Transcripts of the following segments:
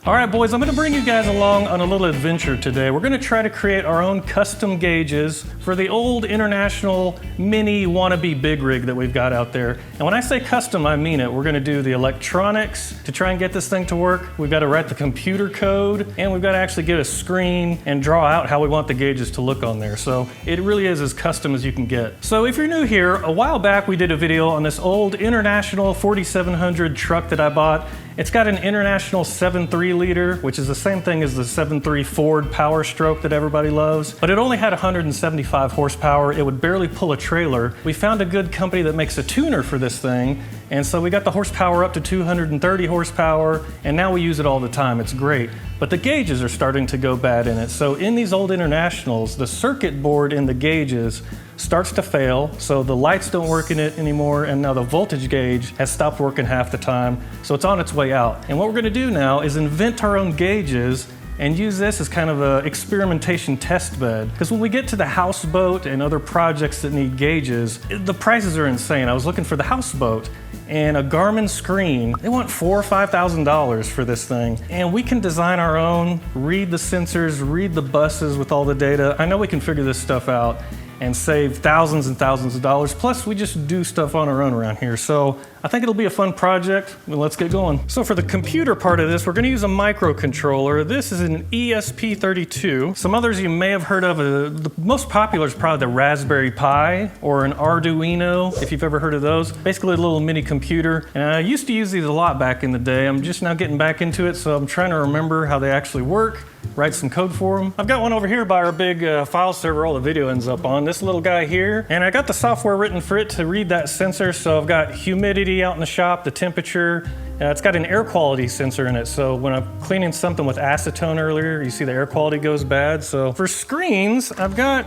All right, boys, I'm gonna bring you guys along on a little adventure today. We're gonna try to create our own custom gauges for the old International mini wannabe big rig that we've got out there. And when I say custom, I mean it. We're gonna do the electronics to try and get this thing to work. We've got to write the computer code, and we've got to actually get a screen and draw out how we want the gauges to look on there. So it really is as custom as you can get. So if you're new here, a while back we did a video on this old International 4700 truck that I bought. It's got an International 7.3 liter, which is the same thing as the 7.3 Ford Powerstroke that everybody loves, but it only had 175 horsepower. It would barely pull a trailer. We found a good company that makes a tuner for this thing, and so we got the horsepower up to 230 horsepower, and now we use it all the time. It's great. But the gauges are starting to go bad in it. So in these old Internationals, the circuit board in the gauges starts to fail, so the lights don't work in it anymore, and now the voltage gauge has stopped working half the time, so it's on its way out. And what we're gonna do now is invent our own gauges and use this as kind of an experimentation test bed. Because when we get to the houseboat and other projects that need gauges, the prices are insane. I was looking for the houseboat, and a Garmin screen, they want $4,000 or $5,000 for this thing. And we can design our own, read the sensors, read the buses with all the data. I know we can figure this stuff out and save thousands and thousands of dollars. Plus, we just do stuff on our own around here. So I think it'll be a fun project. Well, let's get going. So for the computer part of this, we're gonna use a microcontroller. This is an ESP32. Some others you may have heard of. The most popular is probably the Raspberry Pi or an Arduino, if you've ever heard of those. Basically a little mini computer. And I used to use these a lot back in the day. I'm just now getting back into it, so I'm trying to remember how they actually work, write some code for them. I've got one over here by our big file server all the video ends up on, this little guy here. And I got the software written for it to read that sensor, so I've got humidity out in the shop, the temperature. It's got an air quality sensor in it, so when I'm cleaning something with acetone earlier, you see the air quality goes bad. So for screens, I've got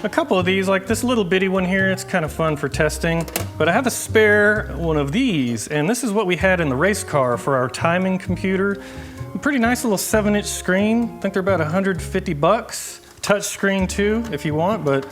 a couple of these, like this little bitty one here. It's kind of fun for testing, but I have a spare one of these, and this is what we had in the race car for our timing computer. A pretty nice little 7-inch screen. I think they're about 150 bucks. Touch screen too, if you want, but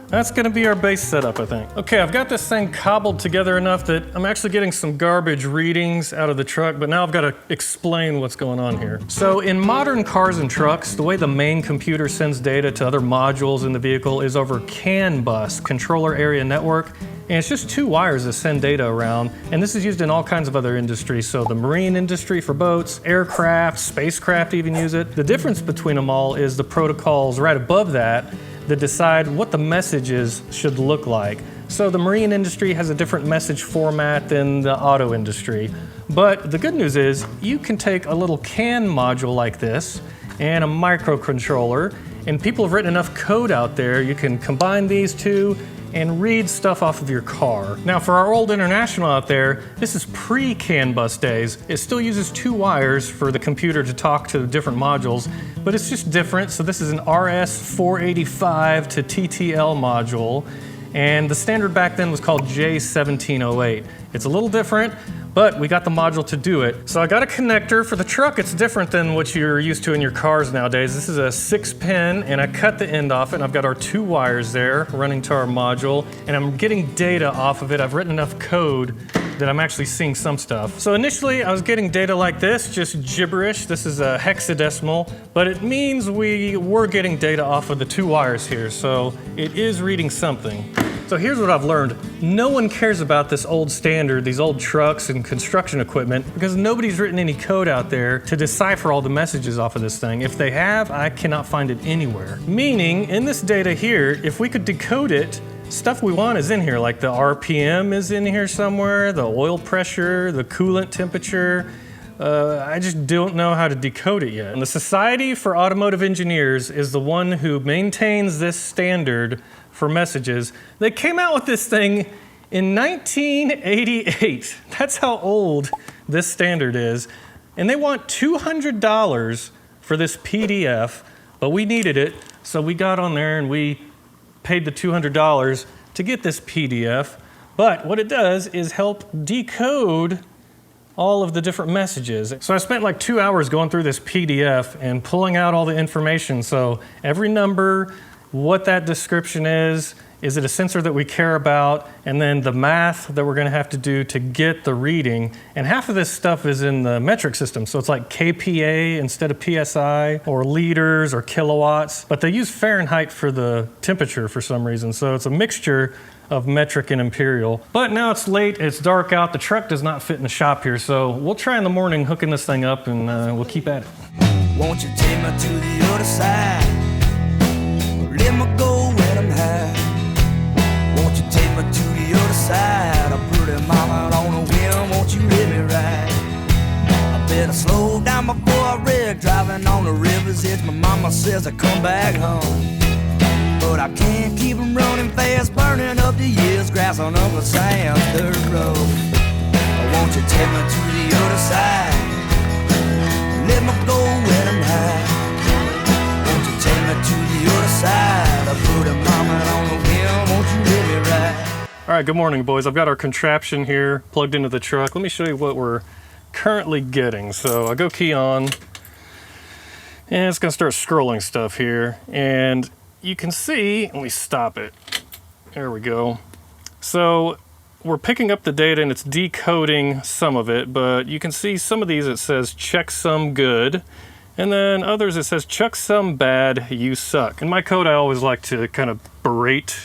that's gonna be our base setup, I think. Okay, I've got this thing cobbled together enough that I'm actually getting some garbage readings out of the truck, but now I've gotta explain what's going on here. So in modern cars and trucks, the way the main computer sends data to other modules in the vehicle is over CanBus, Controller Area Network. And it's just 2 wires that send data around. And this is used in all kinds of other industries. So the marine industry for boats, aircraft, spacecraft even use it. The difference between them all is the protocols right above that decide what the messages should look like. So the marine industry has a different message format than the auto industry. But the good news is you can take a little CAN module like this and a microcontroller, and people have written enough code out there, you can combine these two and read stuff off of your car. Now for our old International out there, this is pre-CanBus days. It still uses 2 wires for the computer to talk to different modules, but it's just different. So this is an RS485 to TTL module, and the standard back then was called J1708. It's a little different, but we got the module to do it. So I got a connector. For the truck, it's different than what you're used to in your cars nowadays. This is a 6-pin, and I cut the end off it, and I've got our 2 wires there running to our module, and I'm getting data off of it. I've written enough code that I'm actually seeing some stuff. So initially, I was getting data like this, just gibberish. This is a hexadecimal, but it means we were getting data off of the 2 wires here, so it is reading something. So here's what I've learned. No one cares about this old standard, these old trucks and construction equipment, because nobody's written any code out there to decipher all the messages off of this thing. If they have, I cannot find it anywhere. Meaning, in this data here, if we could decode it, stuff we want is in here, like the RPM is in here somewhere, the oil pressure, the coolant temperature. I just don't know how to decode it yet. And the Society for Automotive Engineers is the one who maintains this standard for messages. They came out with this thing in 1988. That's how old this standard is. And they want $200 for this PDF, but we needed it, so we got on there and we paid the $200 to get this PDF. But what it does is help decode all of the different messages. So I spent like 2 hours going through this PDF and pulling out all the information. So every number, what that description is, Is it a sensor that we care about? And then the math that we're going to have to do to get the reading. And half of this stuff is in the metric system. So it's like kPa instead of PSI, or liters or kilowatts. But they use Fahrenheit for the temperature for some reason. So it's a mixture of metric and imperial. But now it's late, it's dark out, the truck does not fit in the shop here, so we'll try in the morning hooking this thing up, and we'll keep at it. Won't you take me to the other side? Let me go when I'm high. Won't you take me to the other side? I put him mama on a whim, won't you let me ride? I better slow down before I wreck, driving on the river's edge. My mama says I come back home, but I can't keep them running fast, burning up the years, grass on Uncle Sam's dirt road. Won't you take me to the other side? Let me go when I'm high. Won't you take me to the other side? I put a mama on the wheel, won't you let me ride? All right, good morning, boys. I've got our contraption here plugged into the truck. Let me show you what we're currently getting. So I go key on, and it's gonna start scrolling stuff here. And you can see, let me stop it. There we go. So we're picking up the data and it's decoding some of it, but you can see some of these it says checksum good, and then others it says checksum bad, you suck. In my code I always like to kind of berate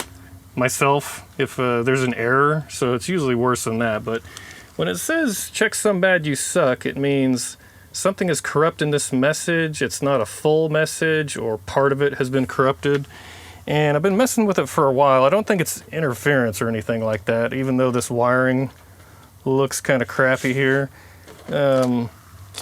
myself if there's an error, so it's usually worse than that. But when it says checksum bad, you suck, it means something is corrupt in this message. It's not a full message, or part of it has been corrupted. And I've been messing with it for a while. I don't think it's interference or anything like that, even though this wiring looks kind of crappy here.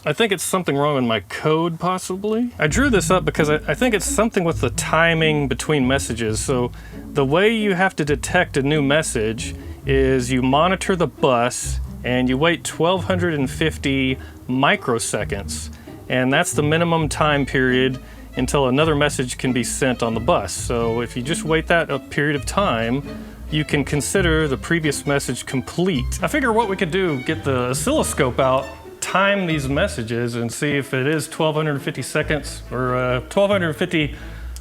I think it's something wrong in my code, possibly. I drew this up because I think it's something with the timing between messages. So the way you have to detect a new message is you monitor the bus and you wait 1250 microseconds, and that's the minimum time period until another message can be sent on the bus. So if you just wait that a period of time, you can consider the previous message complete. I figure what we could do, get the oscilloscope out, time these messages, and see if it is 1250 seconds or 1250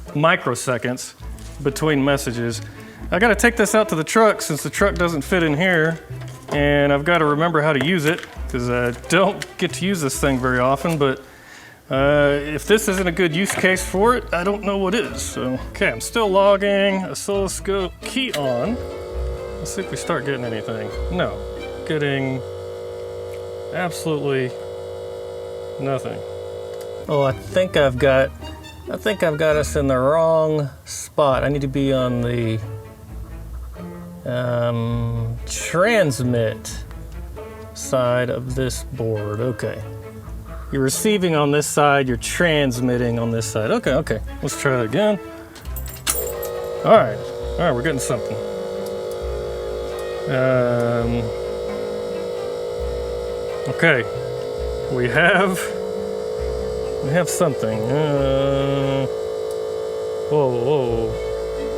microseconds between messages. I gotta take this out to the truck since the truck doesn't fit in here, and I've got to remember how to use it because I don't get to use this thing very often. But if this isn't a good use case for it, I don't know what is. So, okay, I'm still logging, oscilloscope key on. Let's see if we start getting anything. No, getting absolutely nothing. Oh, I think I've got us in the wrong spot. I need to be on the transmit side of this board. Okay. You're receiving on this side, you're transmitting on this side. Okay. Let's try it again. All right, we're getting something. Okay, we have something. Whoa.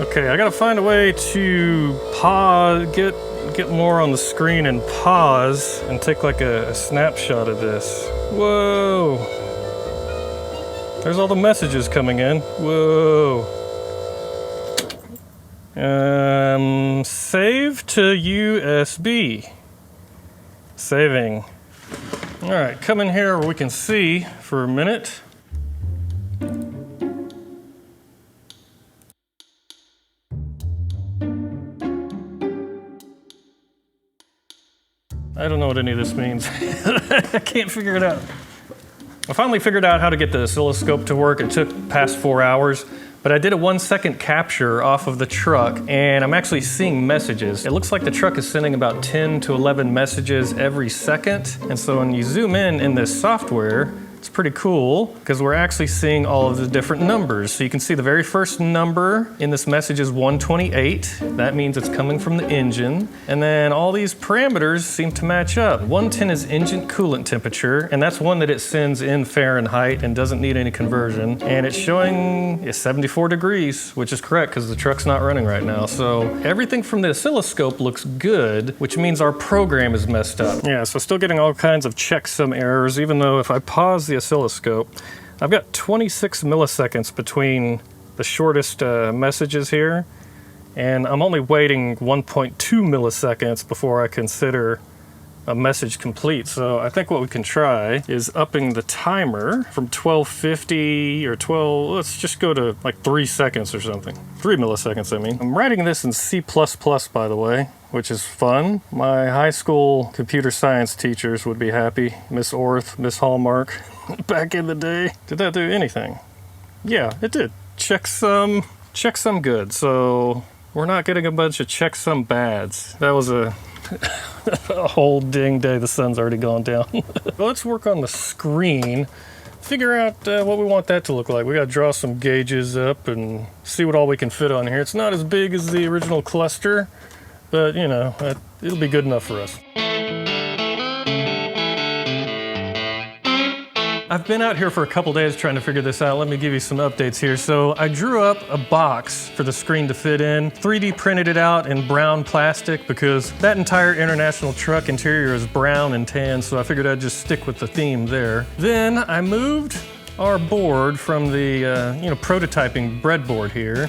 Okay, I gotta find a way to pause, get more on the screen and pause and take like a snapshot of this. Whoa. There's all the messages coming in. Whoa. Save to USB. Saving. All right, come in here where we can see for a minute. I don't know what any of this means. I can't figure it out. I finally figured out how to get the oscilloscope to work. It took past 4 hours, but I did a 1-second capture off of the truck, and I'm actually seeing messages. It looks like the truck is sending about 10 to 11 messages every second. And so when you zoom in this software, it's pretty cool because we're actually seeing all of the different numbers. So you can see the very first number in this message is 128. That means it's coming from the engine. And then all these parameters seem to match up. 110 is engine coolant temperature, and that's one that it sends in Fahrenheit and doesn't need any conversion. And it's showing 74 degrees, which is correct because the truck's not running right now. So everything from the oscilloscope looks good, which means our program is messed up. Yeah, so still getting all kinds of checksum errors, even though if I pause the oscilloscope, I've got 26 milliseconds between the shortest messages here, And I'm only waiting 1.2 milliseconds before I consider a message complete. So I think what we can try is upping the timer from 1250 or 12, let's just go to like 3 seconds or something. 3 milliseconds, I mean. I'm writing this in C++, by the way, which is fun. My high school computer science teachers would be happy. Miss Orth, Miss Hallmark, back in the day. Did that do anything? Yeah, it did. Checksum good. So we're not getting a bunch of checksum bads. That was a whole dang day. The sun's already gone down. Well, let's work on the screen. Figure out what we want that to look like. We got to draw some gauges up and see what all we can fit on here. It's not as big as the original cluster, but you know, it'll be good enough for us. I've been out here for a couple days trying to figure this out. Let me give you some updates here. So I drew up a box for the screen to fit in, 3D printed it out in brown plastic because that entire International truck interior is brown and tan, so I figured I'd just stick with the theme there. Then I moved our board from the prototyping breadboard here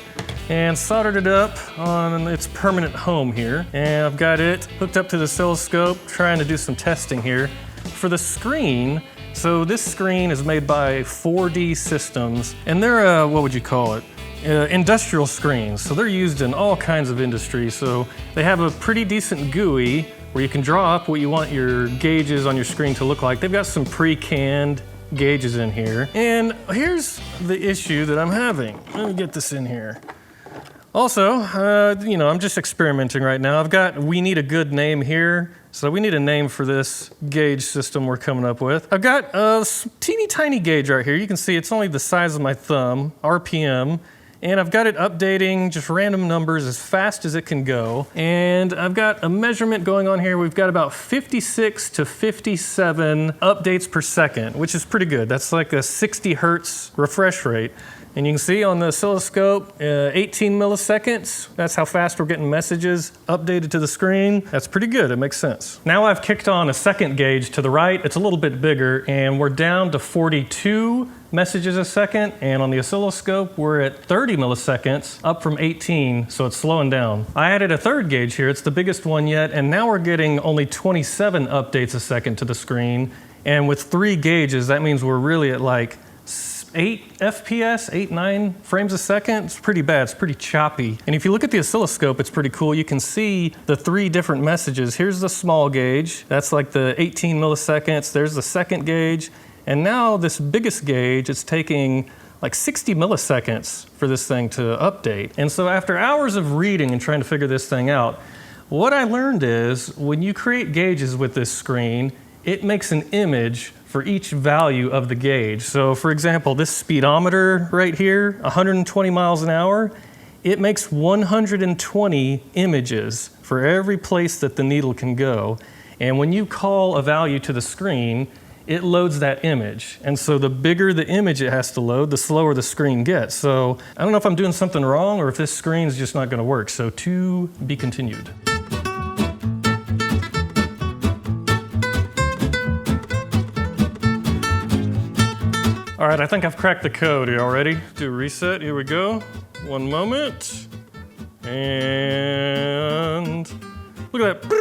and soldered it up on its permanent home here. And I've got it hooked up to the oscilloscope, trying to do some testing here. For the screen, so this screen is made by 4D Systems, and they're, what would you call it? Industrial screens. So they're used in all kinds of industries. So they have a pretty decent GUI where you can draw up what you want your gauges on your screen to look like. They've got some pre-canned gauges in here. And here's the issue that I'm having. Let me get this in here. Also, I'm just experimenting right now. We need a good name here. So we need a name for this gauge system we're coming up with. I've got a teeny tiny gauge right here. You can see it's only the size of my thumb, RPM, and I've got it updating just random numbers as fast as it can go. And I've got a measurement going on here. We've got about 56 to 57 updates per second, which is pretty good. That's like a 60 hertz refresh rate. And you can see on the oscilloscope, 18 milliseconds. That's how fast we're getting messages updated to the screen. That's pretty good, it makes sense. Now I've kicked on a second gauge to the right. It's a little bit bigger, and we're down to 42 messages a second. And on the oscilloscope, we're at 30 milliseconds, up from 18, so it's slowing down. I added a third gauge here. It's the biggest one yet, and now we're getting only 27 updates a second to the screen. And with 3 gauges, that means we're really at like 8 FPS, 9 frames a second. It's pretty bad, it's pretty choppy. And if you look at the oscilloscope, it's pretty cool. You can see the 3 different messages. Here's the small gauge. That's like the 18 milliseconds. There's the second gauge. And now this biggest gauge, it's taking like 60 milliseconds for this thing to update. And so after hours of reading and trying to figure this thing out, what I learned is when you create gauges with this screen, it makes an image for each value of the gauge. So for example, this speedometer right here, 120 miles an hour, it makes 120 images for every place that the needle can go. And when you call a value to the screen, it loads that image. And so the bigger the image it has to load, the slower the screen gets. So I don't know if I'm doing something wrong or if this screen's just not gonna work. So to be continued. All right, I think I've cracked the code. Are y'all ready? Do a reset, here we go. One moment. And look at that.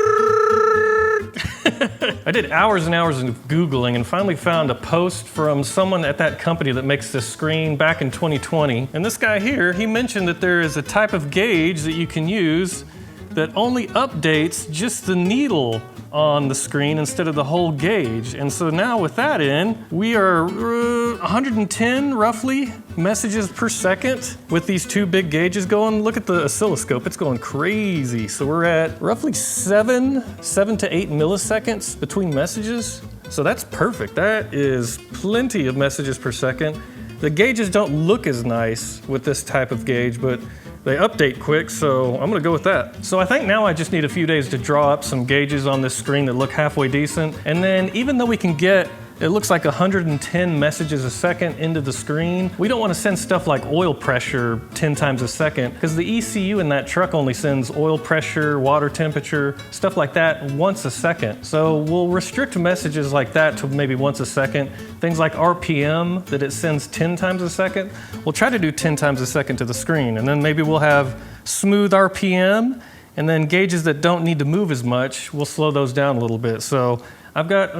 I did hours and hours of Googling and finally found a post from someone at that company that makes this screen back in 2020. And this guy here, he mentioned that there is a type of gauge that you can use that only updates just the needle on the screen instead of the whole gauge. And so now with that in, we are 110 roughly messages per second with these 2 big gauges going. Look at the oscilloscope, it's going crazy. So we're at roughly 7 to 8 milliseconds between messages. So that's perfect. That is plenty of messages per second. The gauges don't look as nice with this type of gauge, but they update quick, so I'm gonna go with that. So I think now I just need a few days to draw up some gauges on this screen that look halfway decent. And then even though we can get It looks like 110 messages a second into the screen. We don't want to send stuff like oil pressure 10 times a second because the ECU in that truck only sends oil pressure, water temperature, stuff like that once a second. So we'll restrict messages like that to maybe once a second. Things like RPM that it sends 10 times a second, we'll try to do 10 times a second to the screen. And then maybe we'll have smooth RPM, and then gauges that don't need to move as much, we'll slow those down a little bit. So I've got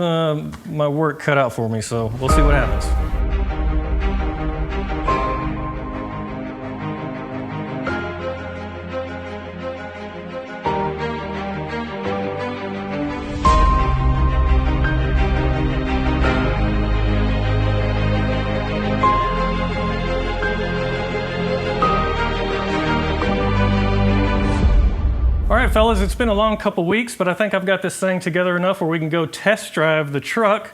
my work cut out for me, so we'll see what happens. All right, fellas, it's been a long couple weeks, but I think I've got this thing together enough where we can go test drive the truck,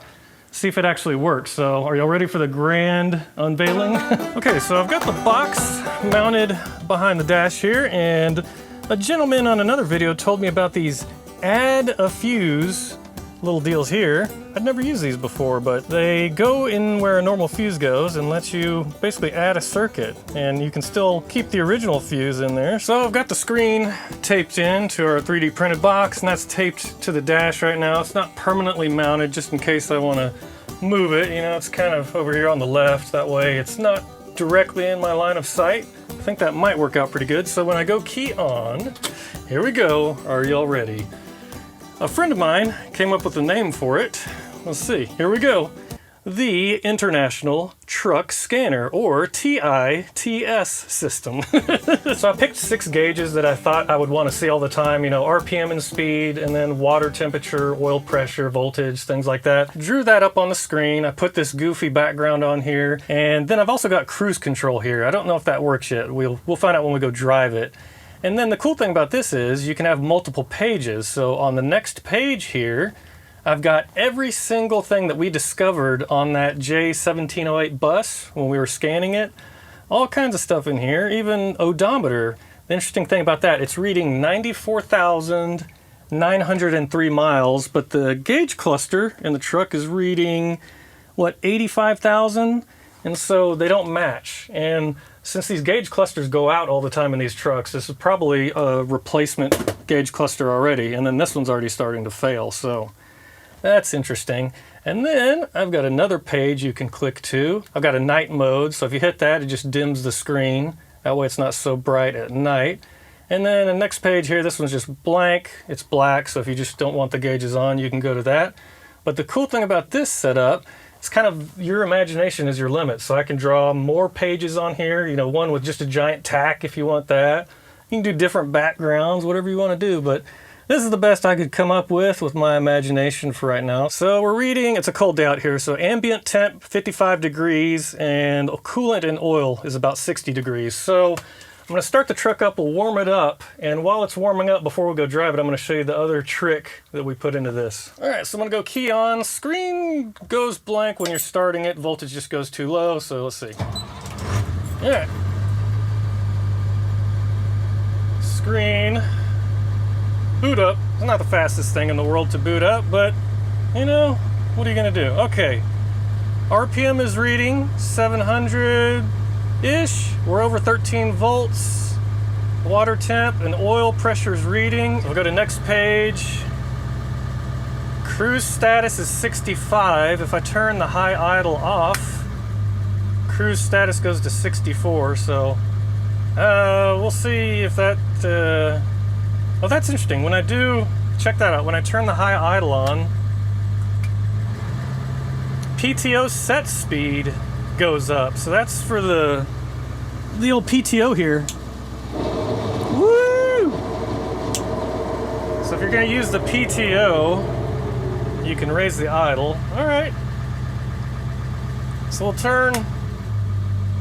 see if it actually works. So are y'all ready for the grand unveiling? Okay, so I've got the box mounted behind the dash here, and a gentleman on another video told me about these add a fuse little deals here. I'd never used these before, but they go in where a normal fuse goes and lets you basically add a circuit, and you can still keep the original fuse in there. So I've got the screen taped in to our 3D printed box, and that's taped to the dash right now. It's not permanently mounted just in case I want to move it. You know, it's kind of over here on the left. That way it's not directly in my line of sight. I think that might work out pretty good. So when I go key on, here we go. Are y'all ready? A friend of mine came up with a name for it. Let's see, here we go. The International Truck Scanner, or TITS system. So I picked 6 gauges that I thought I would want to see all the time, you know, RPM and speed, and then water temperature, oil pressure, voltage, things like that. Drew that up on the screen. I put this goofy background on here, and then I've also got cruise control here. I don't know if that works yet. We'll find out when we go drive it. And then the cool thing about this is you can have multiple pages. So on the next page here, I've got every single thing that we discovered on that J1708 bus when we were scanning it. All kinds of stuff in here, even odometer. The interesting thing about that, it's reading 94,903 miles, but the gauge cluster in the truck is reading, what, 85,000? And so they don't match. And since these gauge clusters go out all the time in these trucks, this is probably a replacement gauge cluster already, and then this one's already starting to fail, so that's interesting. And then I've got another page you can click to. I've got a night mode, so if you hit that, it just dims the screen. That way it's not so bright at night. And then the next page here, this one's just blank. It's black, so if you just don't want the gauges on, you can go to that. But the cool thing about this setup, it's kind of your imagination is your limit. So I can draw more pages on here, you know, one with just a giant tack if you want that. You can do different backgrounds, whatever you want to do, but this is the best I could come up with my imagination for right now. So we're reading, it's a cold day out here, so ambient temp 55 degrees and coolant and oil is about 60 degrees. So I'm going to start the truck up, we'll warm it up, and while it's warming up before we go drive it, I'm going to show you the other trick that we put into this. Alright, so I'm going to go key on. Screen goes blank when you're starting it, voltage just goes too low, so let's see. Alright. Screen. Boot up. It's not the fastest thing in the world to boot up, but, you know, what are you going to do? Okay. RPM is reading 700-ish. We're over 13 volts. Water temp and oil pressure is reading. We'll go to next page. Cruise status is 65. If I turn the high idle off, cruise status goes to 64. So we'll see if that... Oh, that's interesting. When I do... Check that out. When I turn the high idle on, PTO set speed goes up. So that's for the old PTO here. Woo! So if you're going to use the PTO, you can raise the idle. All right. So we'll turn.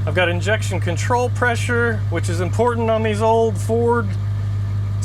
I've got injection control pressure, which is important on these old Ford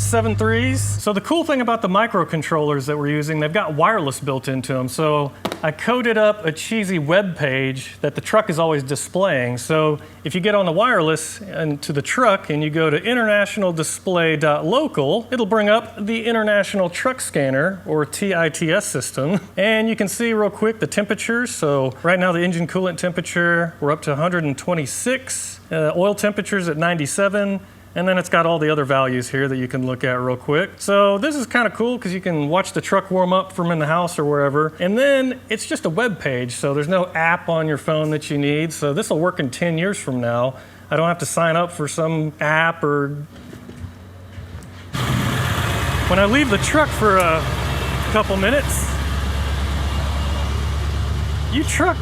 7.3s. So the cool thing about the microcontrollers that we're using, they've got wireless built into them. So I coded up a cheesy web page that the truck is always displaying. So if you get on the wireless and to the truck and you go to internationaldisplay.local, it'll bring up the International Truck Scanner, or TITS system. And you can see real quick the temperatures. So right now the engine coolant temperature, we're up to 126. Oil temperature's at 97. And then it's got all the other values here that you can look at real quick. So this is kind of cool because you can watch the truck warm up from in the house or wherever. And then it's just a web page, so there's no app on your phone that you need. So this will work in 10 years from now. I don't have to sign up for some app or... When I leave the truck for a couple minutes, you truck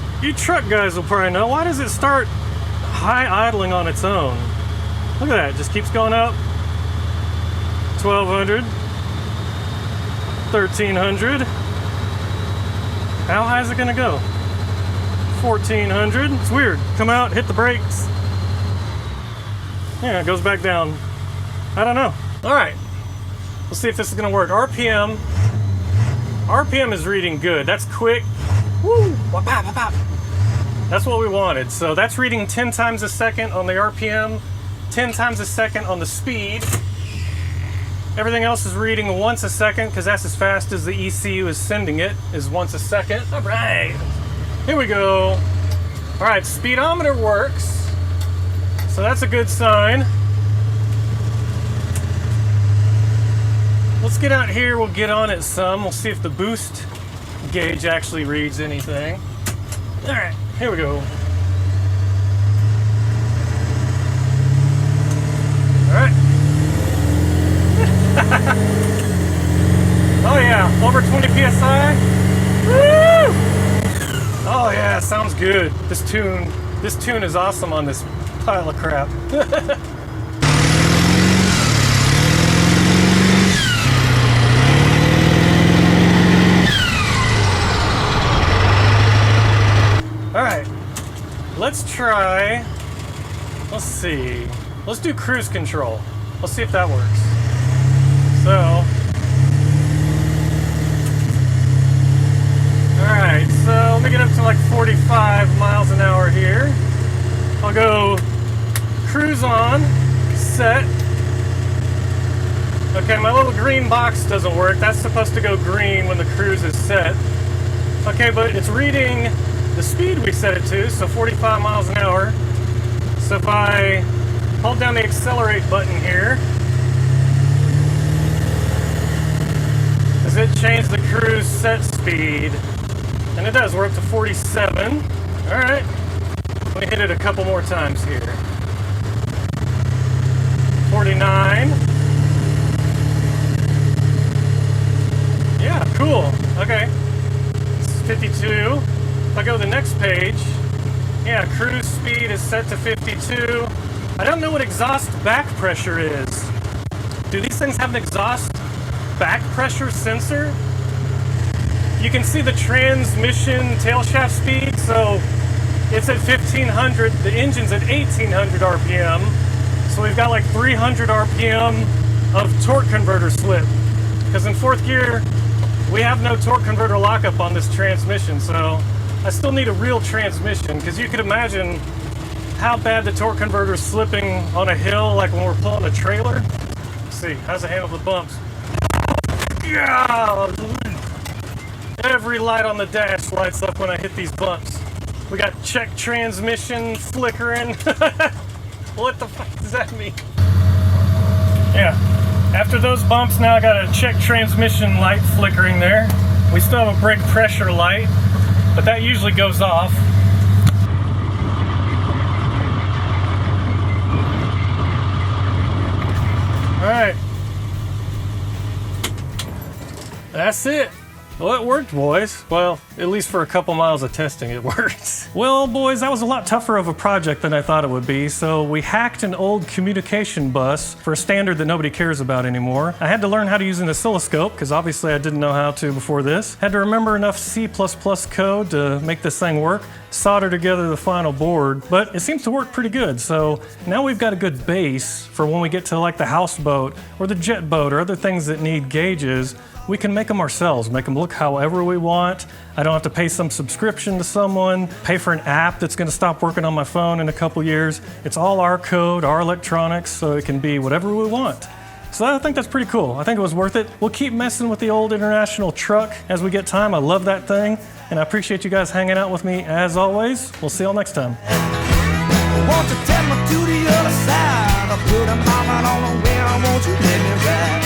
guys will probably know, why does it start high idling on its own? Look at that, it just keeps going up. 1,200, 1,300. How high is it gonna go? 1,400. It's weird. Come out, hit the brakes. Yeah, it goes back down. I don't know. All right, let's see if this is gonna work. RPM is reading good. That's quick. Woo! Wap, wap, wap. That's what we wanted. So that's reading 10 times a second on the RPM. 10 times a second on the speed. Everything else is reading once a second because that's as fast as the ECU is sending it, is once a second. All right, here we go. All right, speedometer works, so that's a good sign. Let's get out here, we'll get on it some. We'll see if the boost gauge actually reads anything. All right, here we go. All right. Oh yeah, over 20 PSI. Woo! Oh yeah, sounds good. This tune is awesome on this pile of crap. All right, let's try, let's see. Let's do cruise control. Let's see if that works. So, all right, so let me get up to like 45 miles an hour here. I'll go cruise on, set. Okay, my little green box doesn't work. That's supposed to go green when the cruise is set. Okay, but it's reading the speed we set it to, so 45 miles an hour. So if I hold down the accelerate button here, does it change the cruise set speed? And it does, we're up to 47. All right, let me hit it a couple more times here. 49. Yeah, cool, okay. It's 52. If I go to the next page, yeah, cruise speed is set to 52. I don't know what exhaust back pressure is. Do these things have an exhaust back pressure sensor? You can see the transmission tail shaft speed, so it's at 1500, the engine's at 1800 RPM, so we've got like 300 RPM of torque converter slip. Because in fourth gear, we have no torque converter lockup on this transmission, so I still need a real transmission, because you could imagine how bad the torque converter is slipping on a hill, like when we're pulling a trailer. Let's see, how's it handle the bumps? Yeah! Every light on the dash lights up when I hit these bumps. We got check transmission flickering. What the fuck does that mean? Yeah, after those bumps, now I got a check transmission light flickering there. We still have a brake pressure light, but that usually goes off. All right, that's it. Well, it worked, boys. Well, at least for a couple miles of testing, it worked. Well, boys, that was a lot tougher of a project than I thought it would be, so we hacked an old communication bus for a standard that nobody cares about anymore. I had to learn how to use an oscilloscope, because obviously I didn't know how to before this. Had to remember enough C++ code to make this thing work, solder together the final board, but it seems to work pretty good, so now we've got a good base for when we get to like the houseboat or the jet boat or other things that need gauges. We can make them ourselves, make them look however we want. I don't have to pay some subscription to someone, pay for an app that's gonna stop working on my phone in a couple years. It's all our code, our electronics, so it can be whatever we want. So I think that's pretty cool. I think it was worth it. We'll keep messing with the old International truck as we get time. I love that thing, and I appreciate you guys hanging out with me as always. We'll see y'all next time. Won't you take me to the other side? I'll put a mama on the wheel. Won't you let me ride?